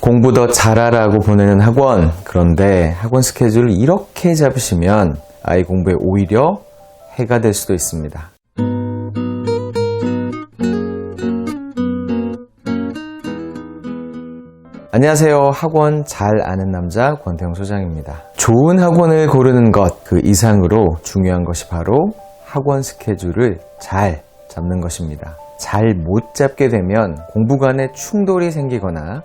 공부 더 잘하라고 보내는 학원. 그런데 학원 스케줄을 이렇게 잡으시면 아이 공부에 오히려 해가 될 수도 있습니다. 안녕하세요. 학원 잘 아는 남자 권태형 소장입니다. 좋은 학원을 고르는 것 그 이상으로 중요한 것이 바로 학원 스케줄을 잘 잡는 것입니다. 잘 못 잡게 되면 공부 간에 충돌이 생기거나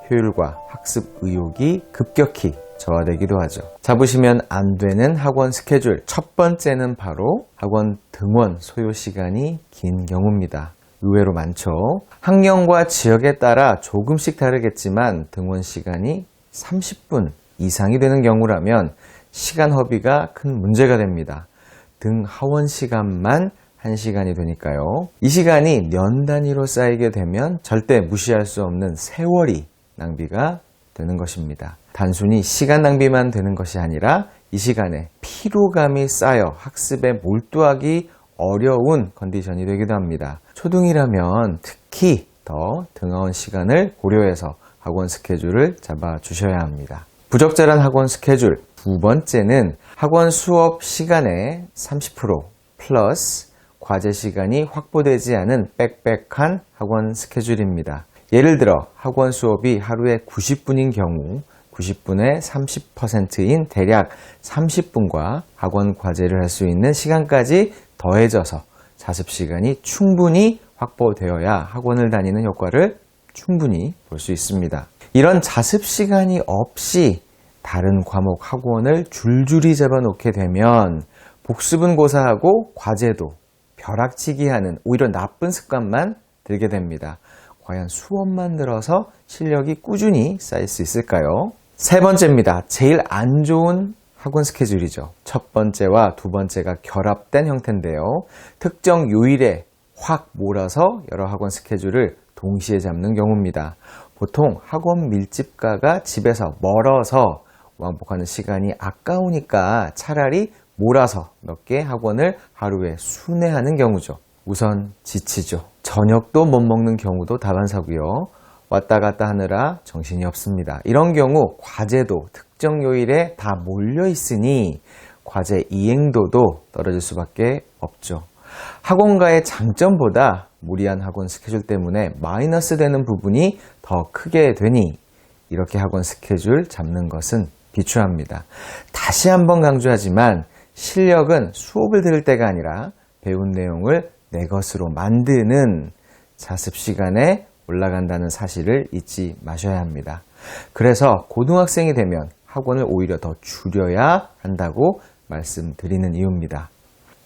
효율과 학습 의욕이 급격히 저하되기도 하죠. 잡으시면 안 되는 학원 스케줄 첫 번째는 바로 학원 등원 소요 시간이 긴 경우입니다. 의외로 많죠. 학년과 지역에 따라 조금씩 다르겠지만 등원 시간이 30분 이상이 되는 경우라면 시간 허비가 큰 문제가 됩니다. 등 하원 시간만 1시간이 되니까요. 이 시간이 년 단위로 쌓이게 되면 절대 무시할 수 없는 세월이 낭비가 되는 것입니다. 단순히 시간 낭비만 되는 것이 아니라 이 시간에 피로감이 쌓여 학습에 몰두하기 어려운 컨디션이 되기도 합니다. 초등이라면 특히 더 등하원 시간을 고려해서 학원 스케줄을 잡아주셔야 합니다. 부적절한 학원 스케줄 두 번째는 학원 수업 시간의 30% 플러스 과제 시간이 확보되지 않은 빽빽한 학원 스케줄입니다. 예를 들어 학원 수업이 하루에 90분인 경우 90분의 30%인 대략 30분과 학원 과제를 할 수 있는 시간까지 더해져서 자습 시간이 충분히 확보되어야 학원을 다니는 효과를 충분히 볼 수 있습니다. 이런 자습 시간이 없이 다른 과목 학원을 줄줄이 잡아놓게 되면 복습은 고사하고 과제도 벼락치기 하는 오히려 나쁜 습관만 들게 됩니다. 과연 수업만 늘어서 실력이 꾸준히 쌓일 수 있을까요? 세 번째입니다. 제일 안 좋은 학원 스케줄이죠. 첫 번째와 두 번째가 결합된 형태인데요. 특정 요일에 확 몰아서 여러 학원 스케줄을 동시에 잡는 경우입니다. 보통 학원 밀집가가 집에서 멀어서 왕복하는 시간이 아까우니까 차라리 몰아서 몇 개 학원을 하루에 순회하는 경우죠. 우선 지치죠. 저녁도 못 먹는 경우도 다반사고요. 왔다 갔다 하느라 정신이 없습니다. 이런 경우 과제도 특정 요일에 다 몰려 있으니 과제 이행도도 떨어질 수밖에 없죠. 학원가의 장점보다 무리한 학원 스케줄 때문에 마이너스 되는 부분이 더 크게 되니 이렇게 학원 스케줄 잡는 것은 비추합니다. 다시 한번 강조하지만 실력은 수업을 들을 때가 아니라 배운 내용을 내 것으로 만드는 자습 시간에 올라간다는 사실을 잊지 마셔야 합니다. 그래서 고등학생이 되면 학원을 오히려 더 줄여야 한다고 말씀드리는 이유입니다.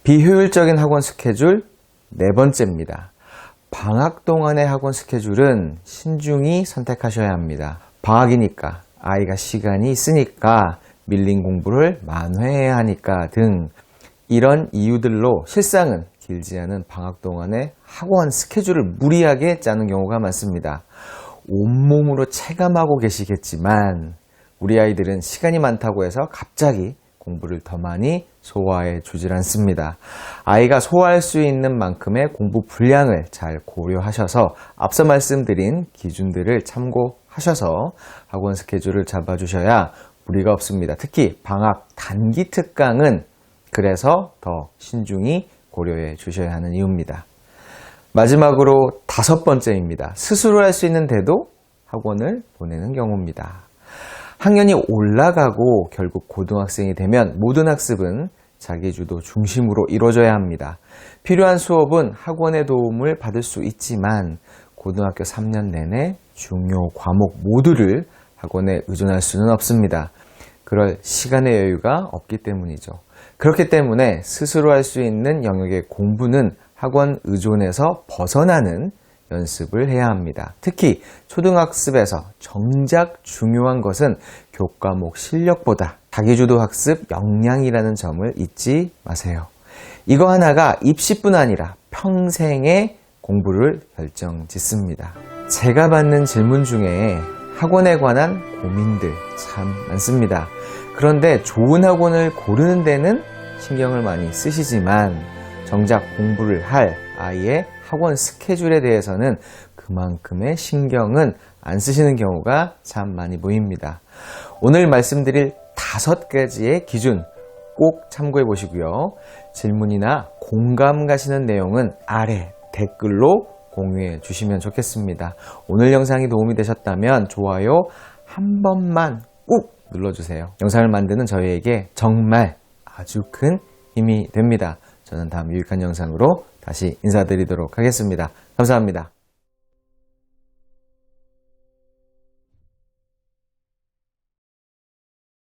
비효율적인 학원 스케줄 네 번째입니다. 방학 동안의 학원 스케줄은 신중히 선택하셔야 합니다. 방학이니까 아이가 시간이 있으니까 밀린 공부를 만회해야 하니까 등 이런 이유들로 실상은 길지 않은 방학 동안에 학원 스케줄을 무리하게 짜는 경우가 많습니다. 온몸으로 체감하고 계시겠지만 우리 아이들은 시간이 많다고 해서 갑자기 공부를 더 많이 소화해 주질 않습니다. 아이가 소화할 수 있는 만큼의 공부 분량을 잘 고려하셔서 앞서 말씀드린 기준들을 참고하셔서 학원 스케줄을 잡아주셔야 무리가 없습니다. 특히 방학 단기 특강은 그래서 더 신중히 고려해 주셔야 하는 이유입니다. 마지막으로 다섯 번째입니다. 스스로 할 수 있는데도 학원을 보내는 경우입니다. 학년이 올라가고 결국 고등학생이 되면 모든 학습은 자기주도 중심으로 이루어져야 합니다. 필요한 수업은 학원의 도움을 받을 수 있지만 고등학교 3년 내내 중요 과목 모두를 학원에 의존할 수는 없습니다. 그럴 시간의 여유가 없기 때문이죠. 그렇기 때문에 스스로 할 수 있는 영역의 공부는 학원 의존에서 벗어나는 연습을 해야 합니다. 특히 초등학습에서 정작 중요한 것은 교과목 실력보다 자기주도 학습 역량이라는 점을 잊지 마세요. 이거 하나가 입시뿐 아니라 평생의 공부를 결정짓습니다. 제가 받는 질문 중에 학원에 관한 고민들 참 많습니다. 그런데 좋은 학원을 고르는 데는 신경을 많이 쓰시지만 정작 공부를 할 아이의 학원 스케줄에 대해서는 그 그만큼의 신경은 안 쓰시는 경우가 참 많이 보입니다. 오늘 말씀드릴 5가지의 기준 꼭 참고해 보시고요. 질문이나 공감 가시는 내용은 아래 댓글로 공유해 주시면 좋겠습니다. 오늘 영상이 도움이 되셨다면 좋아요 한 번만 꾹 눌러주세요. 영상을 만드는 저희에게 정말 아주 큰 힘이 됩니다. 저는 다음 유익한 영상으로 다시 인사드리도록 하겠습니다. 감사합니다.